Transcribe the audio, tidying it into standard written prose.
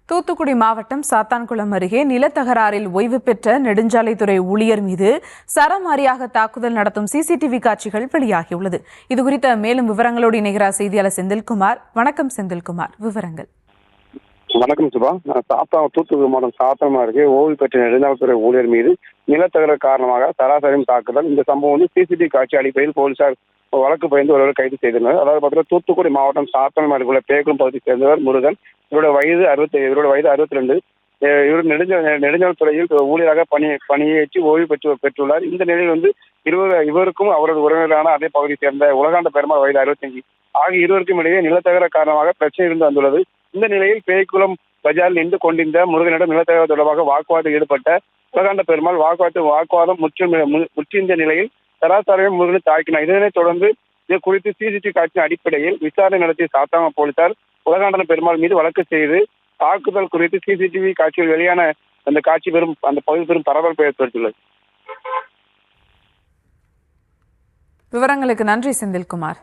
தூத்துக்குடி மாவட்டம் சாத்தான்குளம் அருகே நிலத்தகராறில் ஓய்வு பெற்ற நெடுஞ்சாலைத்துறை ஊழியர் மீது சரமாரியாக தாக்குதல் நடத்தும் சிசிடிவி காட்சிகள் வெளியாகியுள்ளது. இதுகுறித்த மேலும் விவரங்களோடு இணைகிறார் செய்தியாளர் செந்தில்குமார். வணக்கம் செந்தில்குமார், விவரங்கள். வணக்கம் சுபா. தூத்துக்குடி மாவட்டம் சாத்தான்குளம் அருகே ஓய்வு பெற்ற நெடுஞ்சாலைத்துறை ஊழியர் மீது நிலத்தகராறு காரணமாக சராசரியும் தாக்குதல். இந்த சம்பவம் சிசிடிவி காட்சி அடிப்படையில் போலீசார் வழக்கு பயந்து ஒருவர் கைது செய்தனர். அதாவது பார்த்தீங்கன்னா தூத்துக்குடி மாவட்டம் சாத்தான்குளம் அருகே உள்ள பேக்குளம் பகுதியை சேர்ந்தவர் முருகன். இவருடைய வயது 62. இவர் நெடுஞ்சாலைத்துறையில் ஊழியராக பணியேற்றி ஓய்வு பெற்றுள்ளார். இந்த நிலையில் இவருக்கும் அவரது உறவினரான அதே பகுதியை சேர்ந்த உலகாண்ட பெருமாள் வயது 65 ஆகிய இருவருக்கும் இடையே நிலத்தகராறு காரணமாக பிரச்சனை இருந்து வந்துள்ளது. இந்த நிலையில் பேய்குளம் பஜாரில் நின்று கொண்டிருந்த முருகனிடம் நிலத்தகராறு தொடர்பாக வாக்குவாதத்தில் ஈடுபட்ட உலகாண்ட பெருமாள் வாக்குவாதம் முற்றிய நிலையில் சராசரியும் முருகனை தாக்கினார். இதனைத் தொடர்ந்து இது குறித்து சிசிடிவி காட்சியின் அடிப்படையில் விசாரணை நடத்திய சாத்தான்குளம் போலீசார் உலகாண்ட பெருமாள் மீது வழக்கு செய்து தாக்குதல் குறித்து சிசிடிவி காட்சியில் வெளியான அந்த காட்சி அந்த பகுதி பெரும் பரபரப்பை ஏற்படுத்தியுள்ளது. விவரங்களுக்கு நன்றி செந்தில்குமார்.